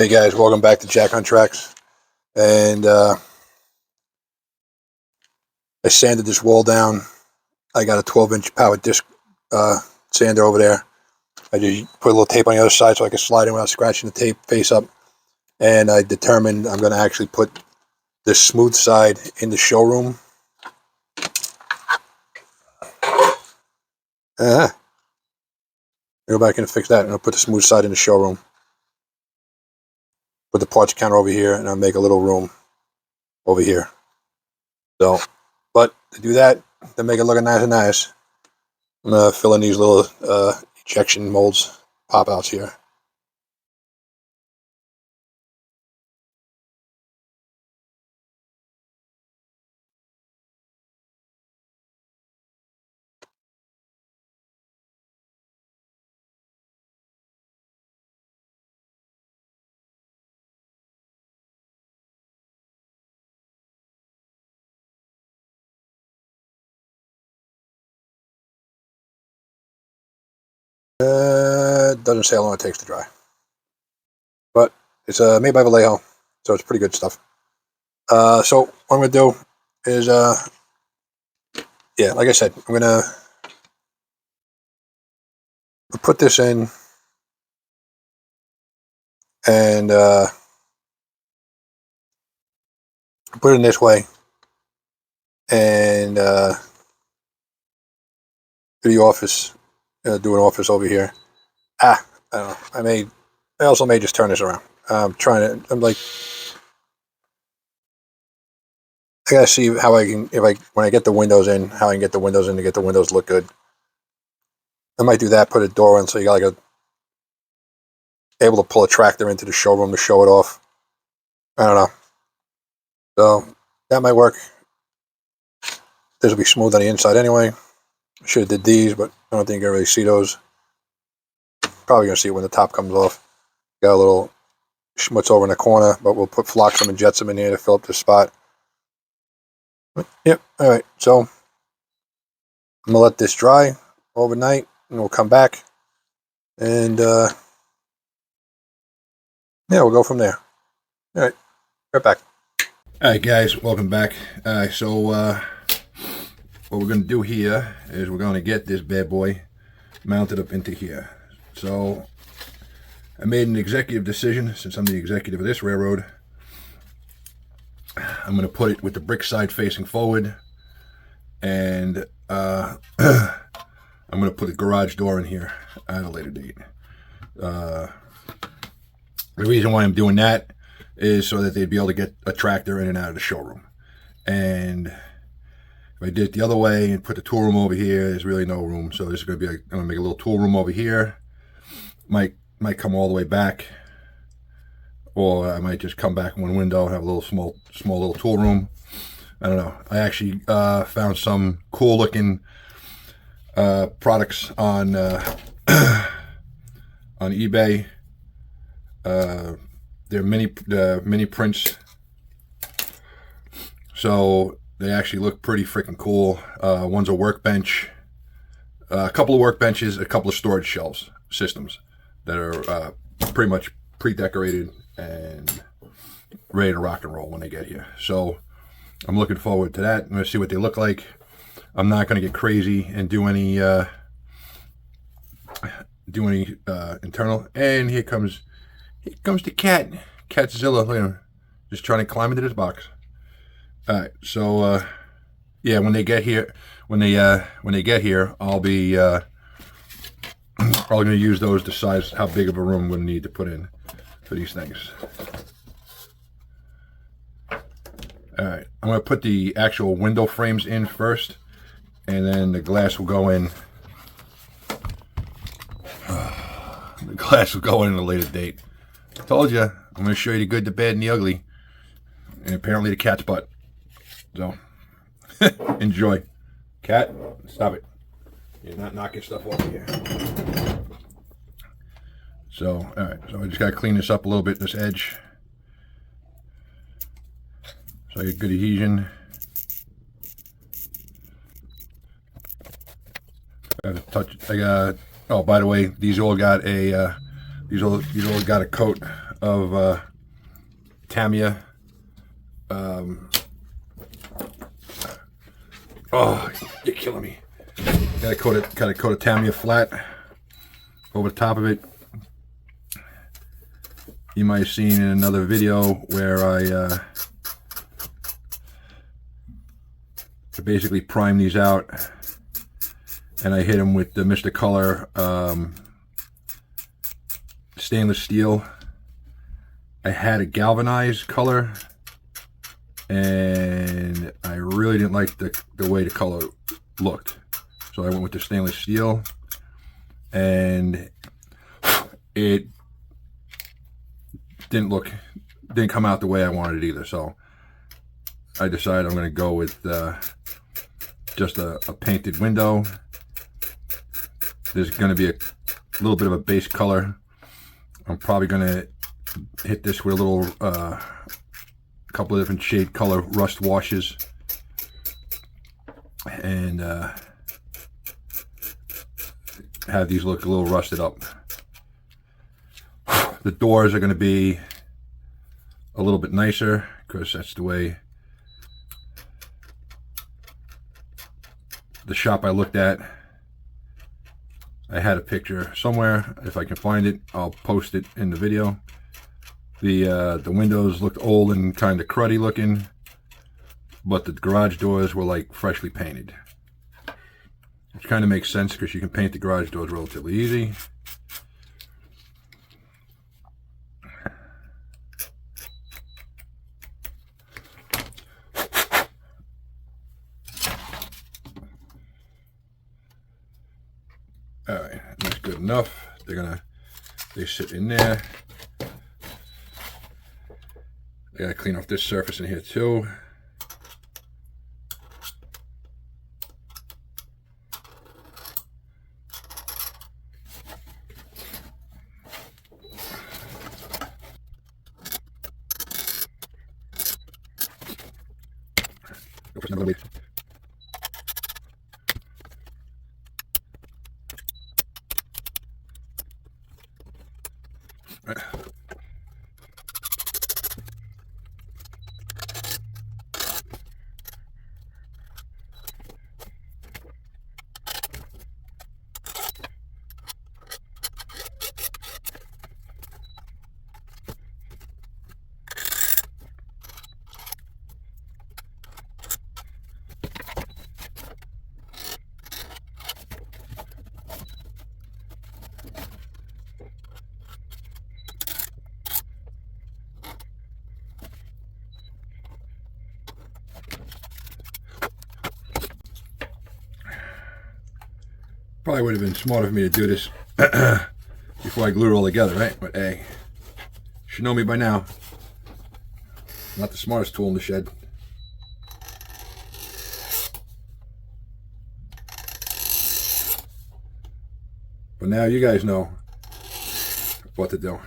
Hey guys, welcome back to Jack on Tracks. And I sanded this wall down. I got a 12-inch power disc sander over there. I just put a little tape on the other side so I can slide in without scratching the tape face up. And I determined I'm going to actually put the smooth side in the showroom. Go back in and fix that, and I'll put the smooth side in the showroom. Put the parts counter over here, and I'll make a little room over here. So, but to do that, to make it look nice and nice, I'm going to fill in these little ejection molds, pop-outs here. Doesn't say how long it takes to dry, but it's made by Vallejo, so it's pretty good stuff. So what I'm going to do is, yeah, like I said, I'm going to put this in and put it in this way and do the office, do an office over here. I don't know. I also may just turn this around. I'm like, I gotta see how I can, when I get the windows in, how I can get the windows in to get the windows to look good. I might do that, put a door in so you got like able to pull a tractor into the showroom to show it off. I don't know. So that might work. This will be smooth on the inside anyway. I should have did these, but I don't think you can really see those. Probably gonna see it when the top comes off. Got a little schmutz over in the corner, but we'll put Flotsam and Jetsam in here to fill up this spot. But, yep. All right. So I'm gonna let this dry overnight, and we'll come back, and yeah, we'll go from there. All right. Right back. All right, guys. Welcome back. So what we're gonna do here is we're gonna get this bad boy mounted up into here. So I made an executive decision, since I'm the executive of this railroad. I'm going to put it with the brick side facing forward, and I'm going to put a garage door in here at a later date. The reason why I'm doing that is so that they'd be able to get a tractor in and out of the showroom. And if I did it the other way and put the tool room over here, there's really no room. So this is going to be I'm going to make a little tool room over here. Might come all the way back, or I might just come back one window and have a little small little tool room. I don't know. I actually found some cool looking products on eBay. They're mini prints, so they actually look pretty freaking cool. One's a workbench, a couple of workbenches, a couple of storage shelves systems that are pretty much pre-decorated and ready to rock and roll when they get here. So I'm looking forward to that. I'm going to see what they look like. I'm not going to get crazy and do any internal. And here comes the cat. Catzilla. Look at him, just trying to climb into this box. All right. So yeah, when they get here, I'll be probably going to use those to size how big of a room we need to put in for these things. Alright, I'm going to put the actual window frames in first, and then the glass will go in. The glass will go in at a later date. I told you, I'm going to show you the good, the bad, and the ugly. And apparently the cat's butt. So, enjoy. Cat, stop it. You're not knocking stuff over here. So, alright, so I just got to clean this up a little bit, this edge. So I get good adhesion. Oh, by the way, these all got a coat of Tamiya. Oh, you're killing me. Gotta coat a Tamiya flat over the top of it. You might have seen in another video where I basically prime these out, and I hit them with the Mr. Color stainless steel. I had a galvanized color, and I really didn't like the way the color looked, so I went with the stainless steel, and it didn't come out the way I wanted it either. So I decided I'm going to go with just a painted window. There's going to be a little bit of a base color. I'm probably going to hit this with a little couple of different shade color rust washes, and have these look a little rusted up. The doors are going to be a little bit nicer because that's the way the shop I looked at. I had a picture somewhere. If I can find it, I'll post it in the video. The windows looked old and kind of cruddy looking, but the garage doors were like freshly painted, which kind of makes sense because you can paint the garage doors relatively easy. All right, that's good enough. They sit in there. I gotta clean off this surface in here too. Go for another bit. Right. Probably would have been smarter for me to do this before I glue it all together, right? But hey, you should know me by now. Not the smartest tool in the shed. But now you guys know what to do.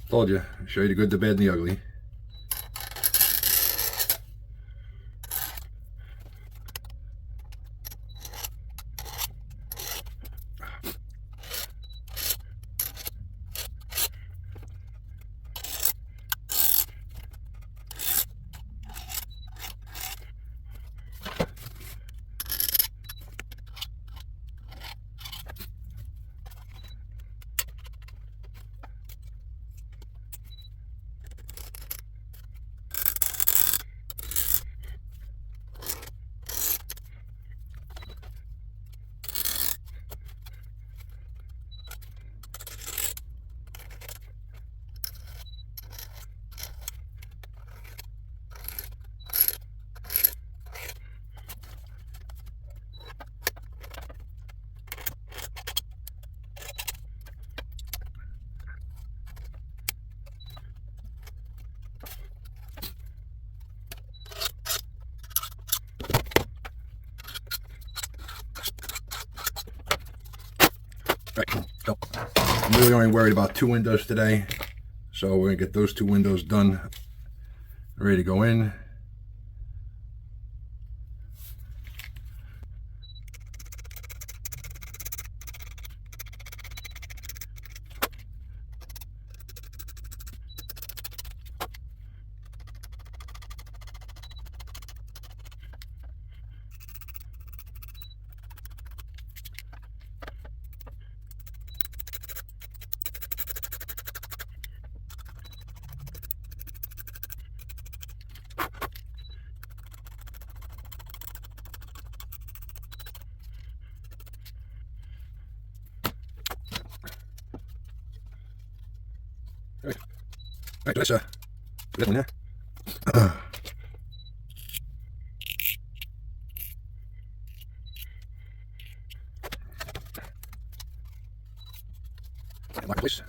Told you, I'll show you the good, the bad, and the ugly. Right. So I'm really only worried about 2 windows today, so we're gonna get those 2 windows done, ready to go in. All right, so let's put that one there. And lock place.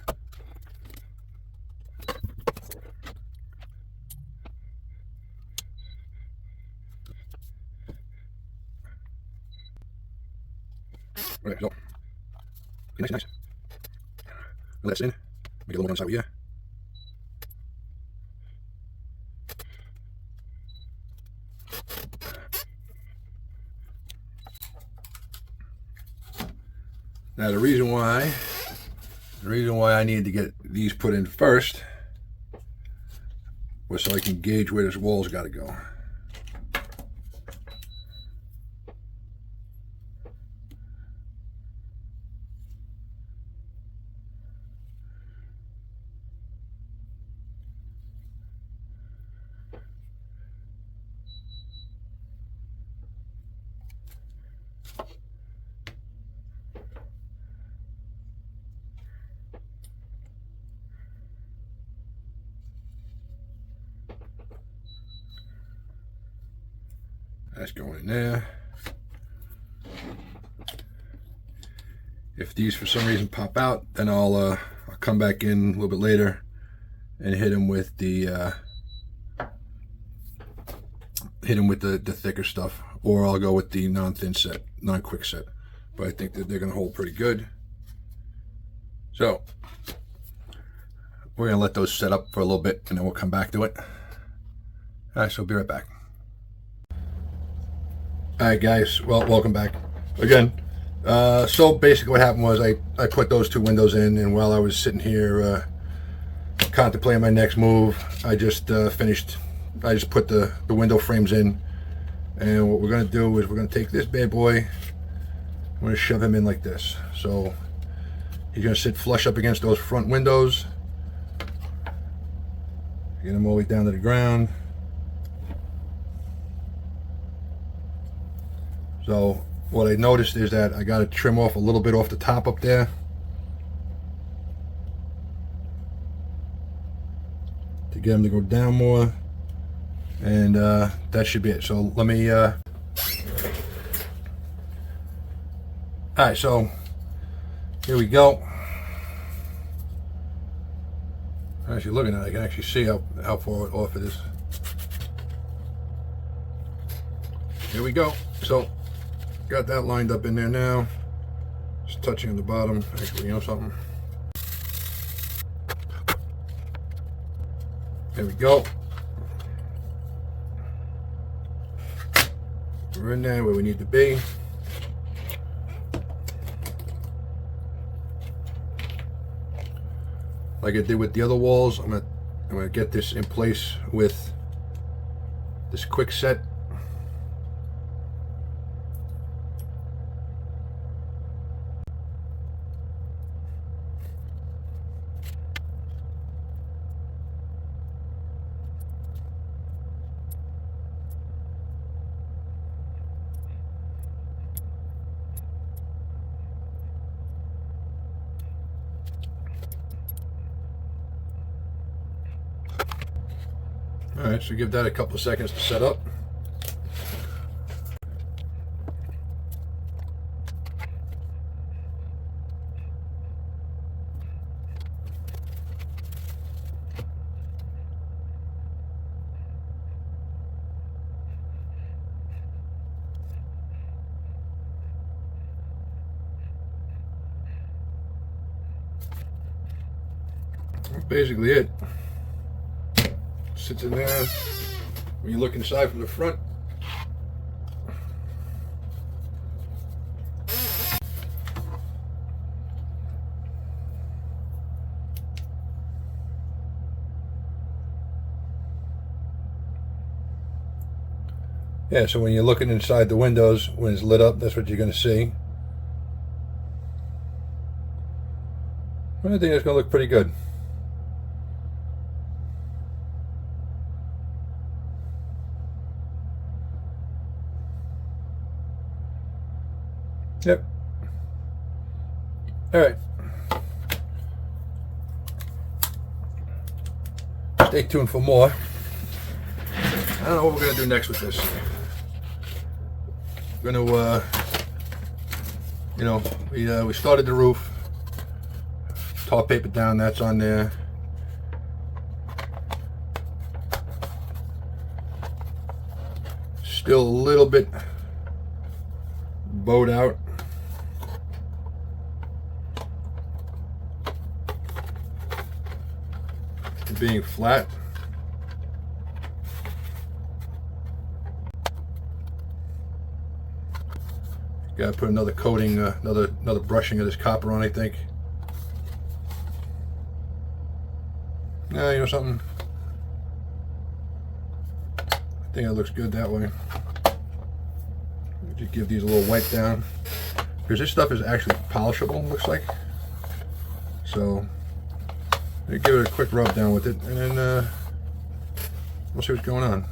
All right, so okay, nice. Let this in. Make it a little more on the side over here. Now the reason why I needed to get these put in first was so I can gauge where this wall's got to go. That's going in there. If these for some reason pop out, then I'll come back in a little bit later and hit them with the thicker stuff, or I'll go with the non-thin set, non-quick set. But I think that they're going to hold pretty good. So we're going to let those set up for a little bit, and then we'll come back to it. All right, so be right back. All right, guys. Well, welcome back again. So basically what happened was I put those two windows in, and while I was sitting here contemplating my next move, I just put the window frames in, and what we're going to do is we're going to take this bad boy, I'm going to shove him in like this. So he's going to sit flush up against those front windows, get him all the way down to the ground. So what I noticed is that I got to trim off a little bit off the top up there. To get them to go down more. And that should be it. So let me... Alright, so here we go. As you're looking at it, I can actually see how far off it is. Here we go. So got that lined up in there now. Just touching on the bottom. Actually, you know something? There we go. We're in there where we need to be. Like I did with the other walls, I'm gonna get this in place with this quick set. Alright, so give that a couple of seconds to set up. That's basically it. Sits in there. When you look inside from the front, yeah, so when you're looking inside the windows, when it's lit up, that's what you're going to see. I think it's going to look pretty good. Yep. All right. Stay tuned for more. I don't know what we're gonna do next with this. We're gonna, you know, we started the roof, tar paper down. That's on there. Still a little bit bowed out. Being flat. Gotta put another coating, another brushing of this copper on, I think. Yeah, you know something? I think it looks good that way. Just give these a little wipe down, because this stuff is actually polishable, looks like. So give it a quick rub down with it, and then we'll see what's going on.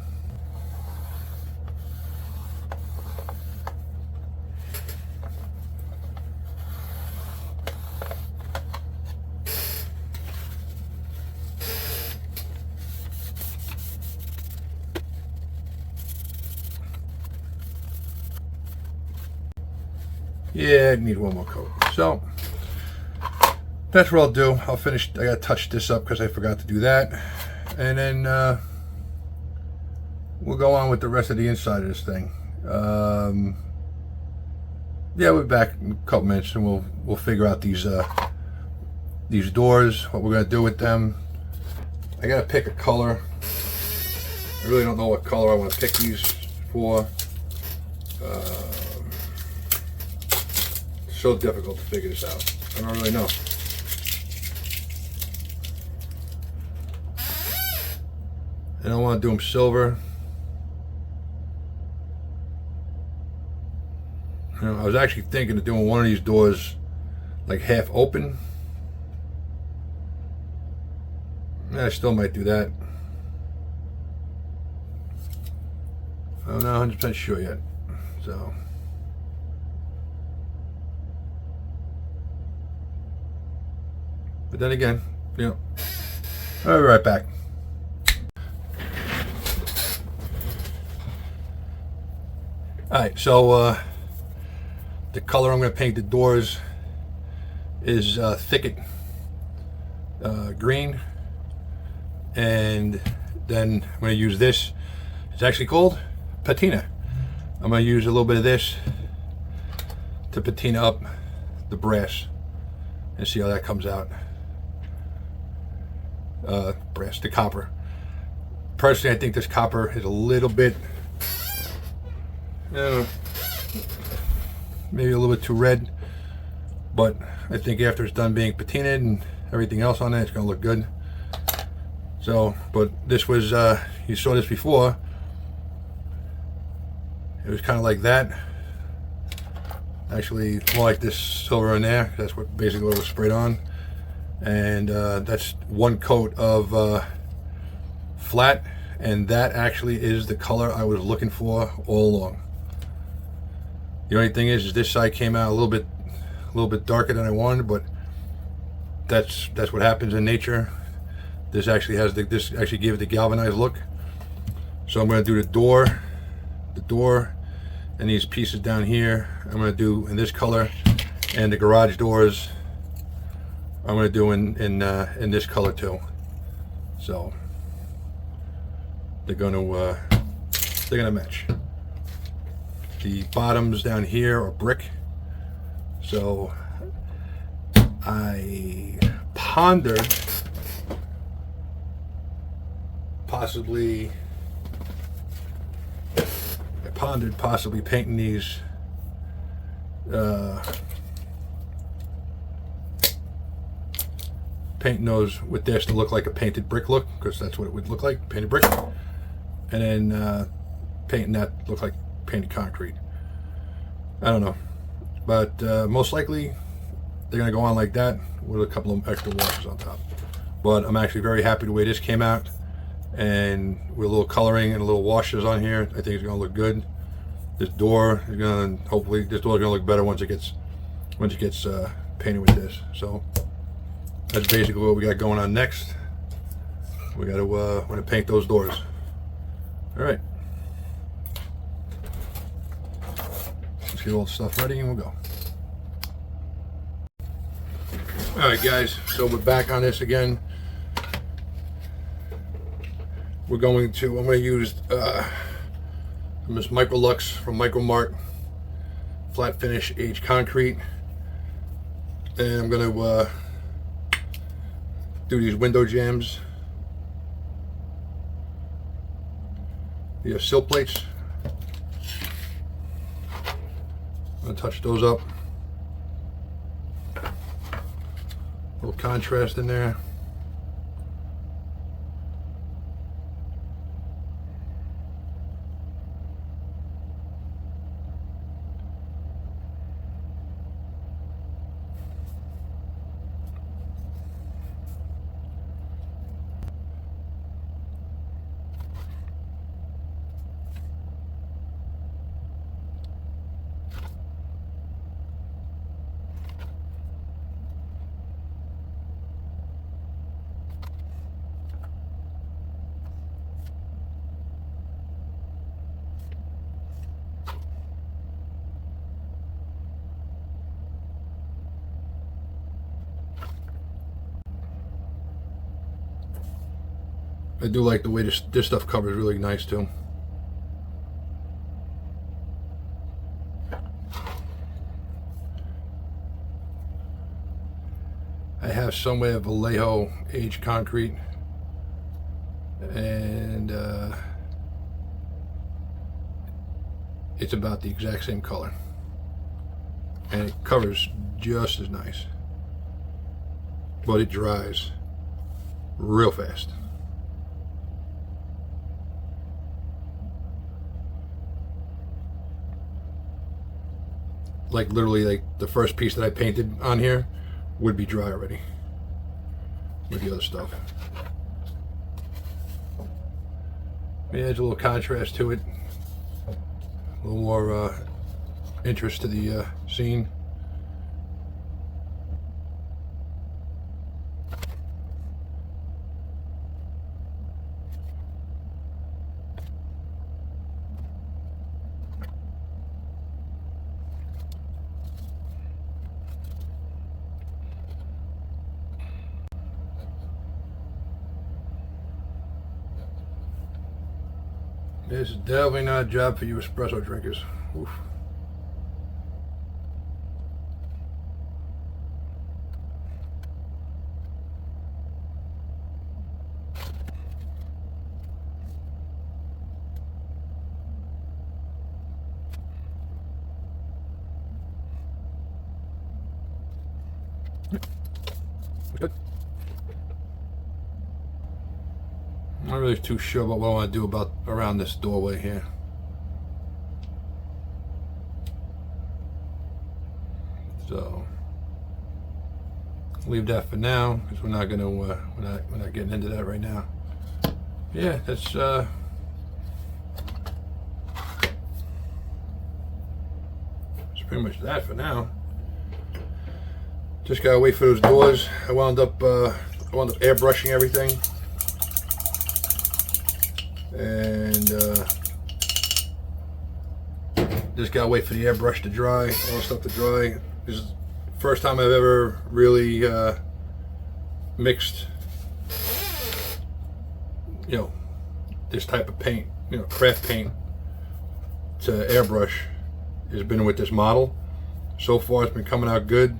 Yeah, I need one more coat. So that's what I'll do. I'll finish. I gotta touch this up because I forgot to do that, and then we'll go on with the rest of the inside of this thing. Yeah, we'll be back in a couple minutes, and we'll figure out these doors, what we're gonna do with them. I gotta pick a color. I really don't know what color I want to pick these for. So difficult to figure this out. I don't really know. I don't want to do them silver. You know, I was actually thinking of doing one of these doors like half open. I still might do that. I'm not 100% sure yet. So. But then again, you know, I'll be right back. Alright, so the color I'm going to paint the doors is thicket green, and then I'm going to use this. It's actually called patina. I'm going to use a little bit of this to patina up the brass and see how that comes out. Brass, the copper. Personally, I think this copper is a little bit, maybe a little bit too red, but I think after it's done being patinaed and everything else on it, it's going to look good. So, but this was, you saw this before, it was kind of like that. Actually, more like this silver in there. That's what basically what was sprayed on. And that's one coat of flat, and that actually is the color I was looking for all along. The only thing is this side came out a little bit darker than I wanted, but that's what happens in nature. This actually has this actually gave it the galvanized look. So I'm going to do the door, and these pieces down here I'm going to do in this color, and the garage doors I'm going to do in this color too. So they're going to match. The bottoms down here are brick. So I pondered possibly painting these painting those with this to look like a painted brick look, because that's what it would look like, painted brick, and then painting that look like painted concrete. I don't know, but most likely they're gonna go on like that with a couple of extra washes on top. But I'm actually very happy the way this came out, and with a little coloring and a little washes on here, I think it's gonna look good. This door is gonna, hopefully this door is gonna look better once it gets painted with this. So that's basically what we got going on next. We got to we're gonna paint those doors. All right. Let's get all the stuff ready and we'll go. All right, guys. So we're back on this again. I'm going to use this Microlux from Micromart, flat finish aged concrete, and I'm going to do these window jambs. The sill plates. I'm going to touch those up. A little contrast in there. I do like the way this stuff covers really nice too. I have some way of Vallejo aged concrete, and it's about the exact same color, and it covers just as nice, but it dries real fast. Like literally, like the first piece that I painted on here would be dry already with the other stuff. It adds a little contrast to it, a little more interest to the scene. This is definitely not a job for you espresso drinkers. Oof. Good. I'm not really too sure about what I want to do about around this doorway here. So leave that for now because we're not gonna we're not getting into that right now. Yeah, that's pretty much that for now. Just gotta wait for those doors. I wound up airbrushing everything, and just gotta wait for the airbrush to dry, all the stuff to dry. This is the first time I've ever really mixed, this type of paint, craft paint to airbrush. Has been with this model. So far, it's been coming out good.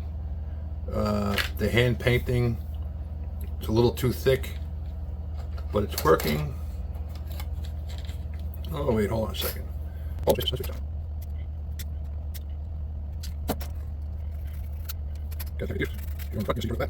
The hand painting, it's a little too thick, but it's working. Oh wait, hold on a second. Oh, got to use. You want to see that?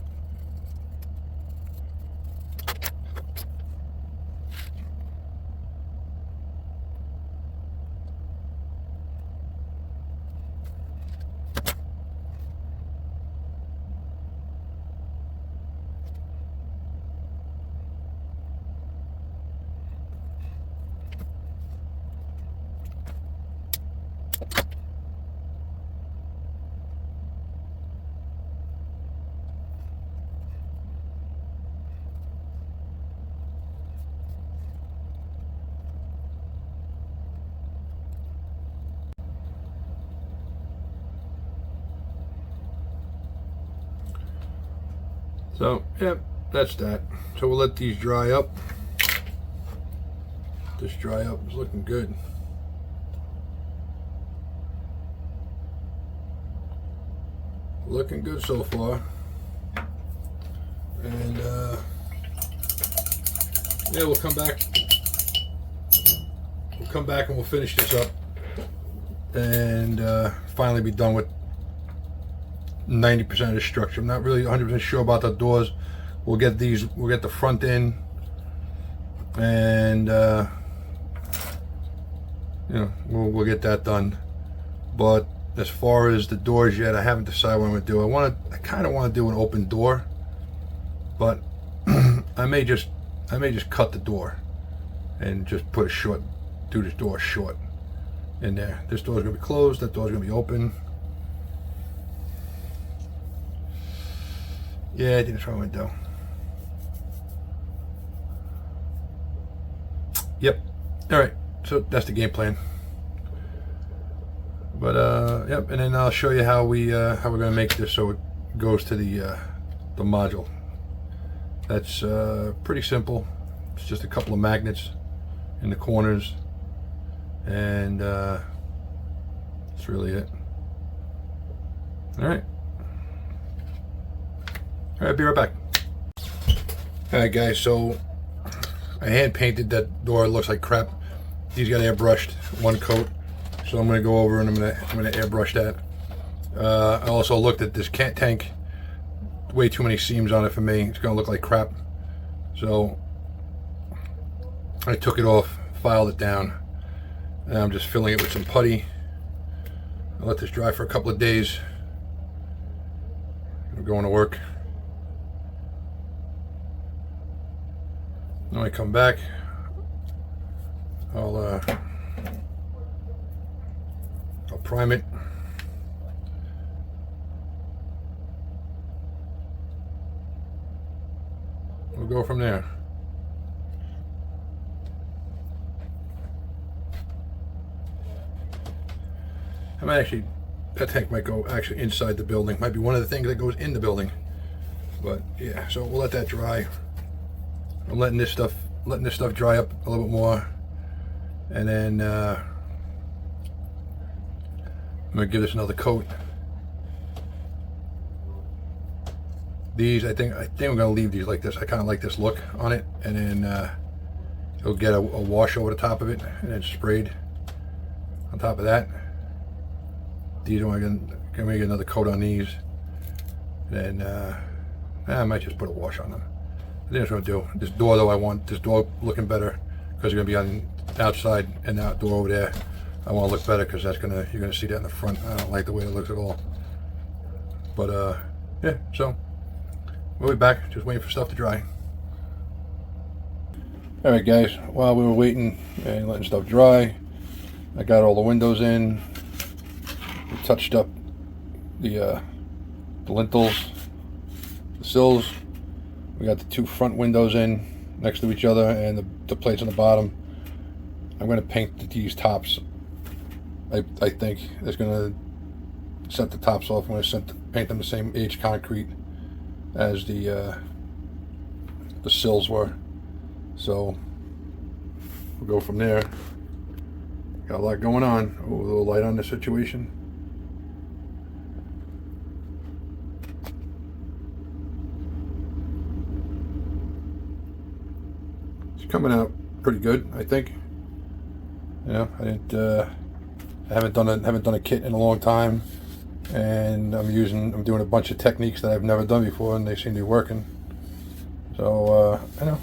So, yep, that's that. So we'll let these dry up. This dry up is looking good. Looking good so far. And yeah, we'll come back. We'll come back and we'll finish this up and finally be done with 90% of the structure. I'm not really 100% sure about the doors. We'll get these. We'll get the front in, and you know, we'll get that done. But as far as the doors yet, I haven't decided what I'm going to do. I kind of want to do an open door, but I may just cut the door and just put a short, do this door short in there. This door's going to be closed. That door's going to be open. Yeah, I think that's what I'm going to do. Yep. All right. So that's the game plan. But yep. And then I'll show you how we're going to make this so it goes to the module. That's pretty simple. It's just a couple of magnets in the corners, and that's really it. All right. All right, be right back. All right, guys, so I hand painted that door. It looks like crap. These got airbrushed, one coat. So I'm gonna go over and I'm gonna airbrush that. I also looked at this tank. Way too many seams on it for me. It's gonna look like crap. So I took it off, filed it down, and I'm just filling it with some putty. I'll let this dry for a couple of days. I'm going to work. When I come back, I'll prime it. We'll go from there. I might actually, that tank might go actually inside the building. Might be one of the things that goes in the building. But yeah, so we'll let that dry. I'm letting this stuff dry up a little bit more, and then I'm gonna give this another coat. These, I think we're gonna leave these like this. I kind of like this look on it, and then it'll get a wash over the top of it, and then sprayed on top of that. These are gonna make another coat on these, and then I might just put a wash on them. I think that's what I'm gonna do. This door though, I want this door looking better because you're gonna be on the outside, and that door over there, I want to look better because you're gonna see that in the front. I don't like the way it looks at all. But yeah, so we'll be back. Just waiting for stuff to dry. All right, guys. While we were waiting and letting stuff dry, I got all the windows in. We touched up the lintels, the sills. We got the two front windows in next to each other, and the plates on the bottom. I'm going to paint these tops. I think it's going to set the tops off. I'm going to paint them the same age concrete as the sills were. So we'll go from there. Got a lot going on. Oh, a little light on this situation. Coming out pretty good, I think. Yeah, I haven't done a kit in a long time, and I'm doing a bunch of techniques that I've never done before, and they seem to be working. So I know,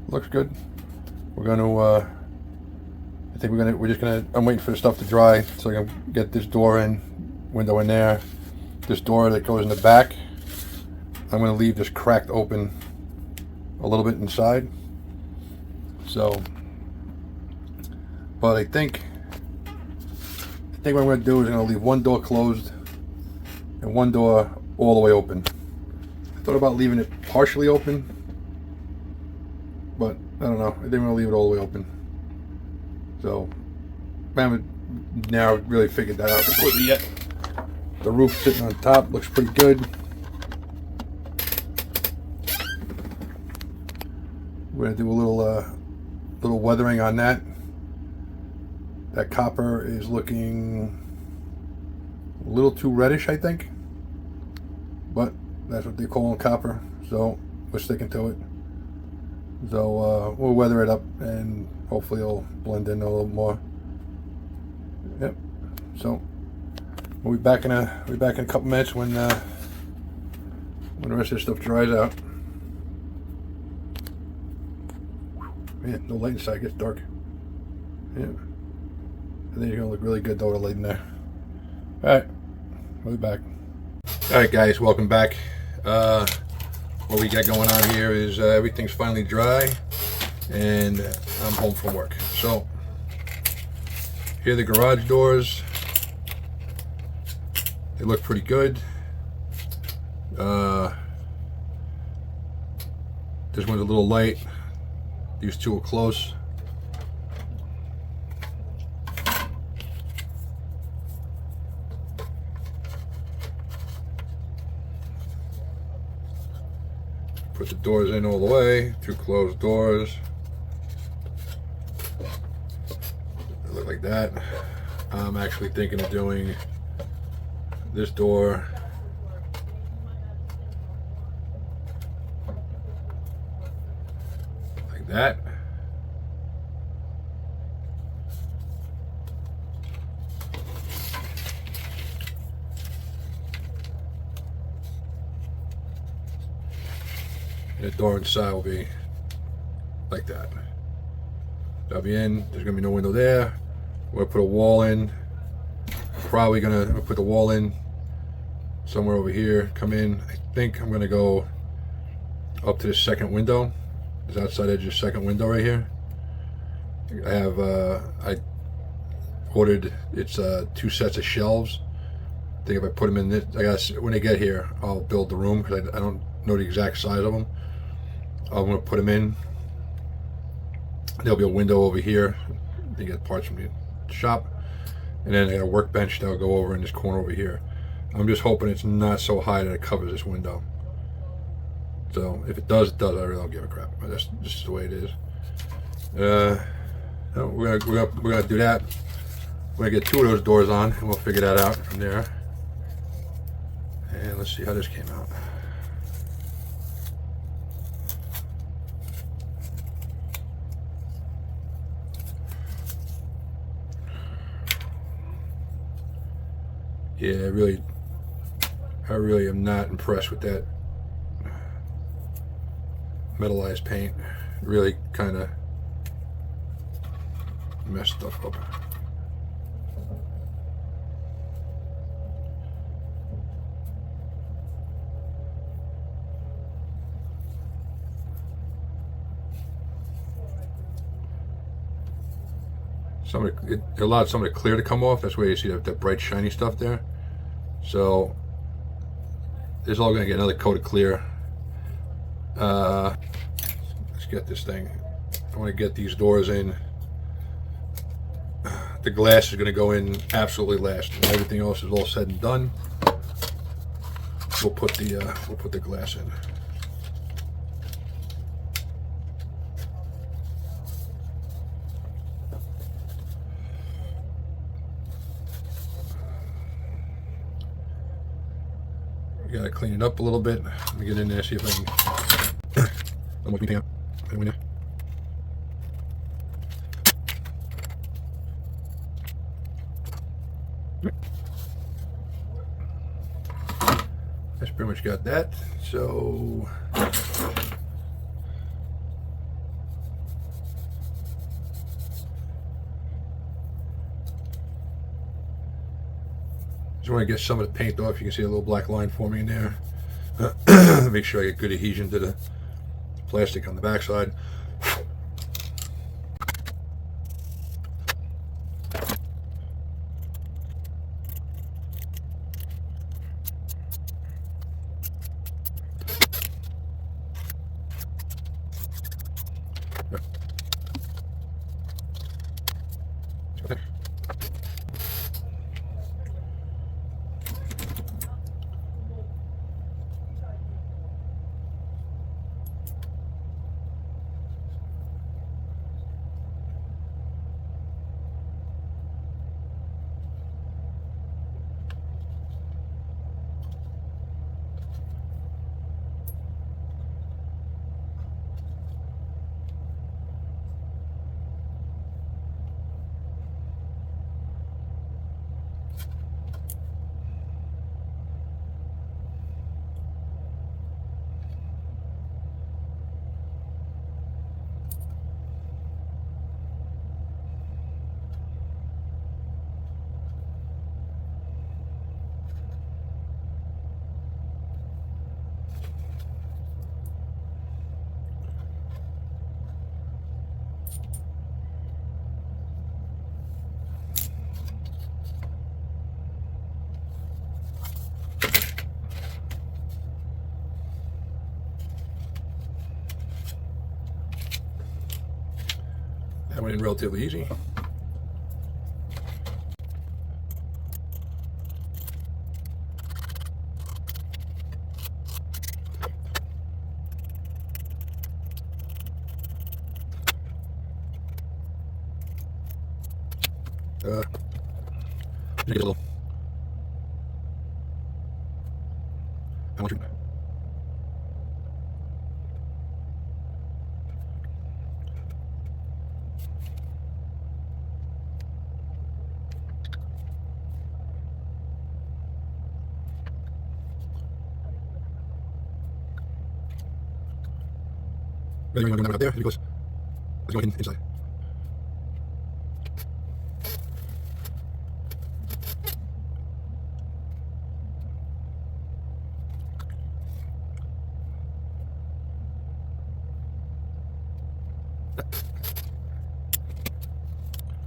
looks good. We're gonna I think we're just gonna, I'm waiting for the stuff to dry so I can get this window in there. This door that goes in the back, I'm gonna leave this cracked open a little bit inside. So, but I think what I'm going to do is I'm going to leave one door closed and one door all the way open. I thought about leaving it partially open, but I don't know. I think I'm going to leave it all the way open. So, I haven't now really figured that out completely yet. The roof sitting on top looks pretty good. We're gonna do a little weathering on that. That copper is looking a little too reddish, I think, but that's what they call copper, so we're sticking to it. So we'll weather it up and hopefully it'll blend in a little more. Yep. So we'll be back in a couple minutes when the rest of this stuff dries out. Man, no light inside, it gets dark. Yeah. I think you're gonna look really good though with the light in there. Alright, we'll be back. Alright guys, welcome back. What we got going on here is everything's finally dry and I'm home from work. So here are the garage doors. They look pretty good. This one's a little light. These two are close. Put the doors in all the way, two closed doors. They look like that. I'm actually thinking of doing this door like that. And the door inside will be like that. That'll be in. There's gonna be no window there. We're gonna put a wall in. Probably gonna put the wall in somewhere over here. Come in. I think I'm gonna go up to the second window. This outside edge of the second window right here. I have I ordered two sets of shelves. I think if I put them in this, I guess when they get here, I'll build the room because I don't know the exact size of them. I'm gonna put them in. There'll be a window over here. You get parts from the shop, and then I got a workbench that'll go over in this corner over here. I'm just hoping it's not so high that it covers this window. So if it does, it does. I really don't give a crap. But that's just the way it is. We're gonna do that. We're gonna get two of those doors on, and we'll figure that out from there. And let's see how this came out. Yeah, I really am not impressed with that metallized paint. It really kind of messed stuff up. It allowed some of the clear to come off. That's where you see that bright shiny stuff there. So this is all going to get another coat of clear. Let's get this thing. I want to get these doors in. The glass is going to go in absolutely last. When everything else is all said and done, we'll put the glass in. Gotta clean it up a little bit. Let me get in there, see if I can. I'm looking down. That's pretty much got that. So just want to get some of the paint off. You can see a little black line forming in there. Make sure I get good adhesion to the plastic on the backside. in relatively easy. Get a little. I want you. Maybe you want to go out there because it's going inside.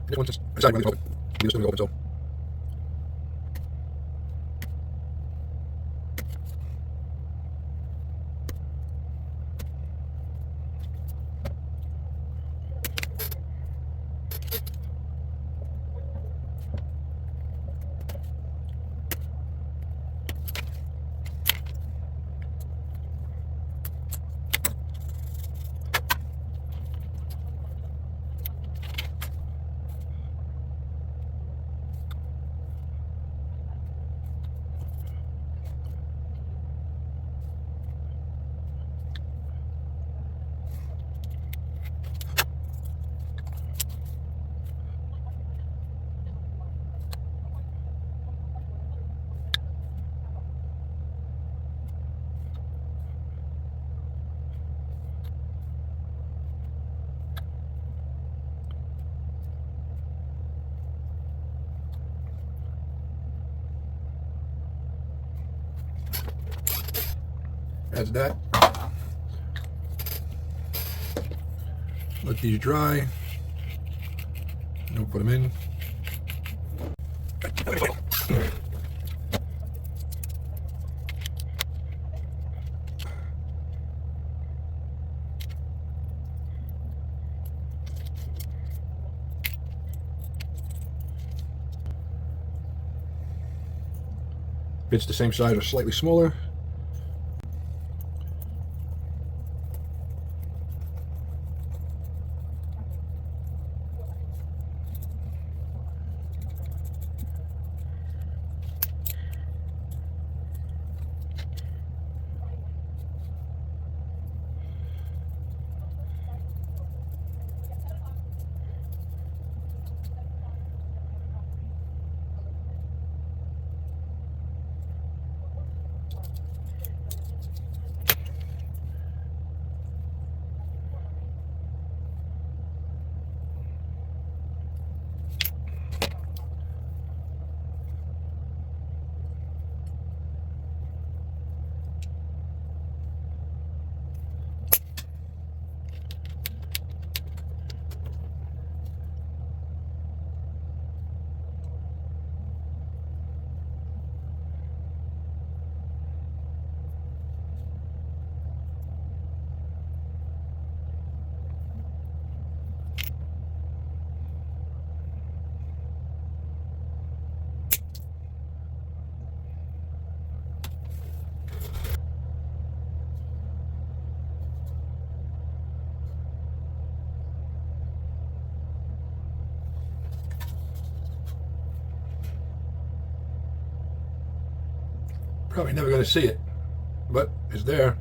And once it's inside, when it's open, leave this one open so. That's that. Let these dry. Don't put them in. If it's the same size or slightly smaller, probably never going to see it, but it's there.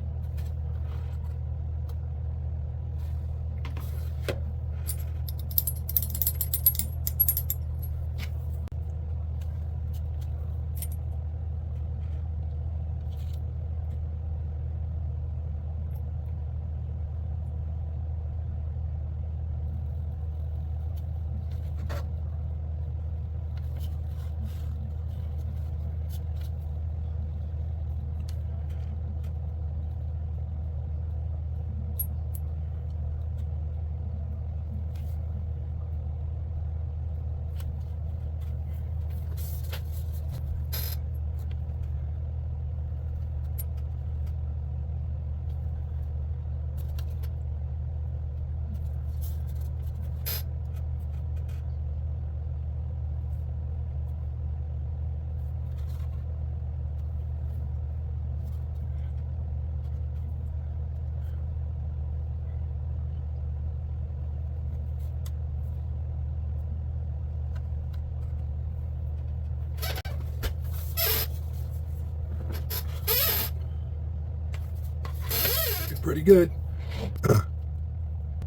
pretty good.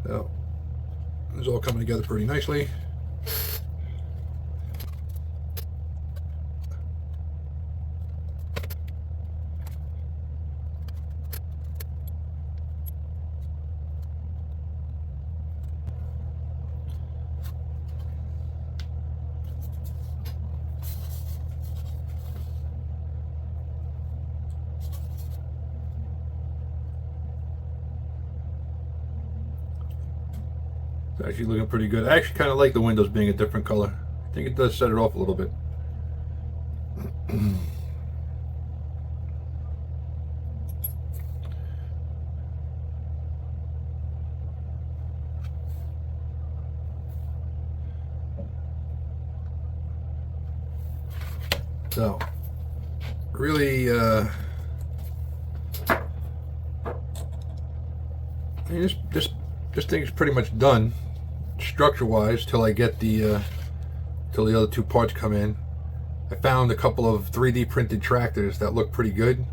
So it's all coming together pretty nicely. It's actually looking pretty good. I actually kind of like the windows being a different color. I think it does set it off a little bit. So, really, I mean, this thing's pretty much done, structure-wise, till I get till the other two parts come in. I found a couple of 3D printed tractors that look pretty good.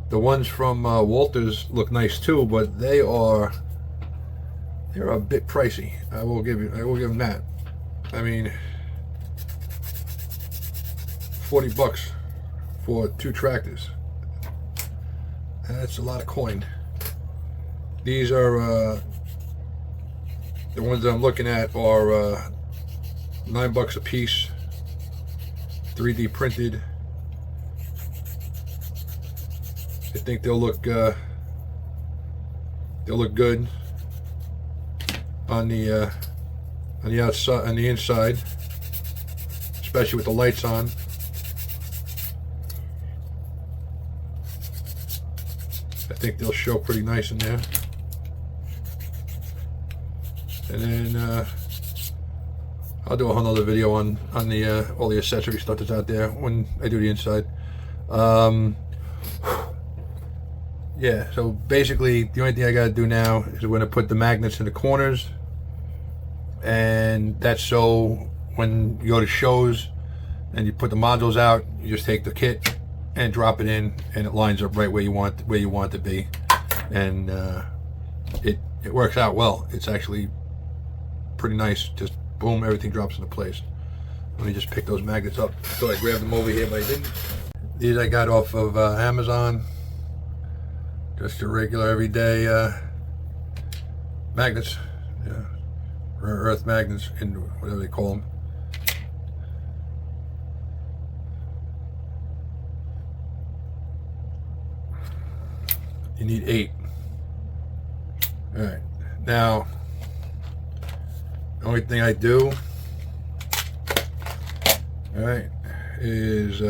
The ones from Walther's look nice too, but they're a bit pricey. I will give them that. I mean, $40 for 2 tractors. That's a lot of coin. These are the ones that I'm looking at are $9 a piece, 3D printed. I think they'll look good on the outside, on the inside, especially with the lights on. I think they'll show pretty nice in there. And then I'll do a whole nother video on the all the accessory stuff that's out there when I do the inside. Yeah, so basically the only thing I gotta do now is we're gonna put the magnets in the corners, and that's so when you go to shows and you put the modules out, you just take the kit and drop it in, and it lines up right where you want it to be, and it works out well. It's actually pretty nice. Just boom, everything drops into place. Let me just pick those magnets up. So I grabbed them over here, but I didn't. These I got off of Amazon. Just a regular everyday magnets, yeah, rare earth magnets, and whatever they call them. You need 8. All right, now the only thing I do, all right, is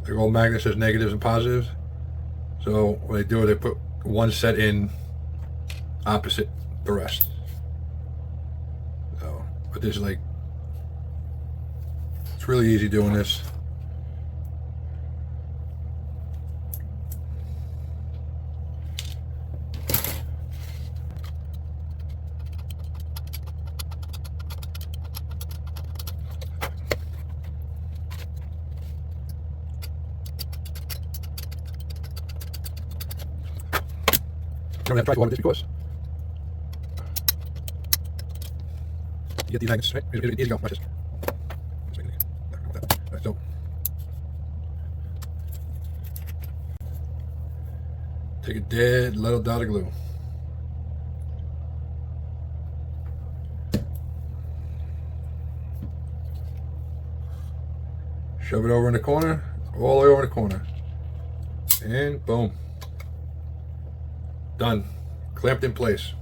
they're all magnets as negatives and positives. So what they do is they put one set in opposite the rest. So, but there's like, it's really easy doing this. I'm gonna try to one of this because you get these magnets, right? Here you go, watch this. Alright, so take a dead little dot of glue. Shove it over in the corner, all the way over in the corner. And boom. Done. Clamped in place.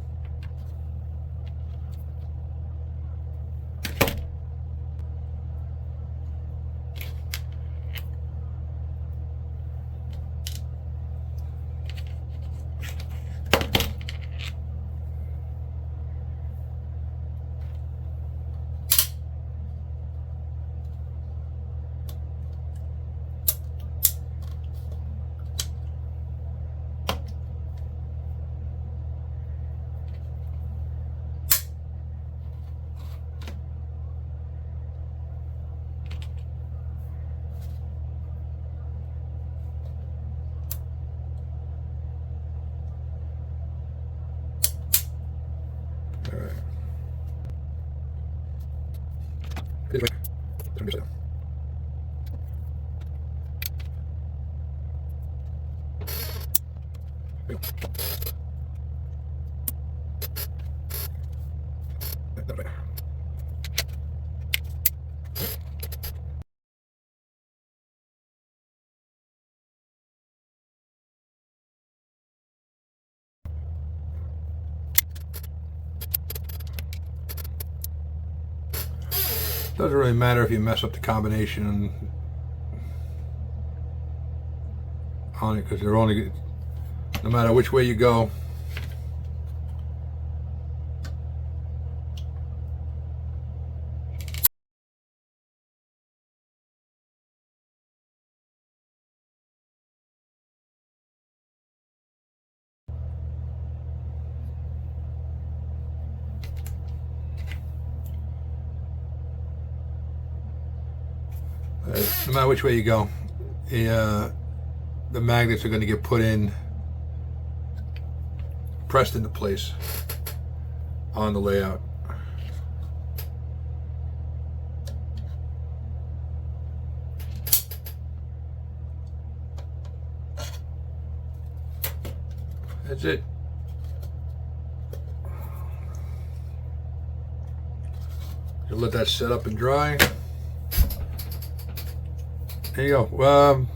Doesn't really matter if you mess up the combination on it, because they're only, no matter which way you go, the magnets are going to get put in, pressed into place on the layout. That's it. You'll let that set up and dry. There you go.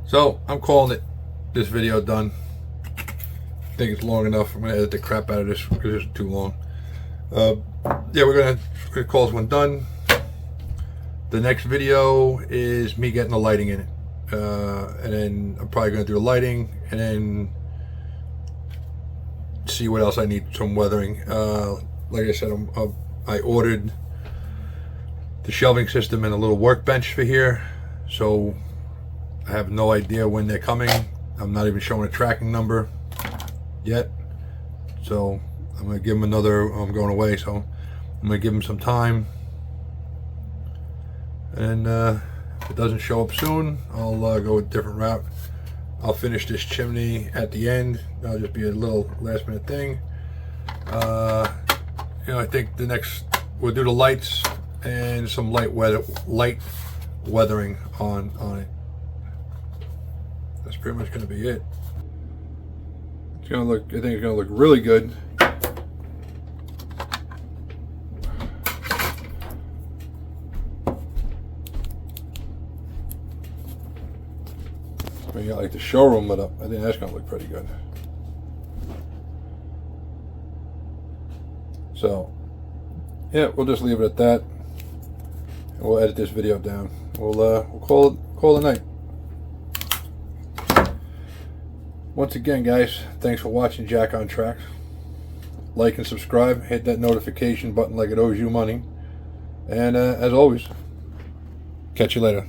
So I'm calling this video done. I think it's long enough. I'm gonna edit the crap out of this because it's too long. Yeah, we're gonna call this one done. The next video is me getting the lighting in it, and then I'm probably gonna do the lighting and then see what else I need. Some weathering. Like I said, I ordered the shelving system and a little workbench for here, so I have no idea when they're coming. I'm not even showing a tracking number yet, so I'm gonna give them another. I'm going away, so I'm gonna give them some time, and if it doesn't show up soon, I'll go a different route. I'll finish this chimney at the end. That'll just be a little last minute thing. You know, I think we'll do the lights and some light weathering on it. That's pretty much going to be it. It's going to look, I think it's going to look really good. We got like the showroom lit up. I think that's going to look pretty good. So yeah, we'll just leave it at that. And we'll edit this video down. We'll call it a night. Once again, guys, thanks for watching Jack on Track. Like and subscribe. Hit that notification button like it owes you money. And as always, catch you later.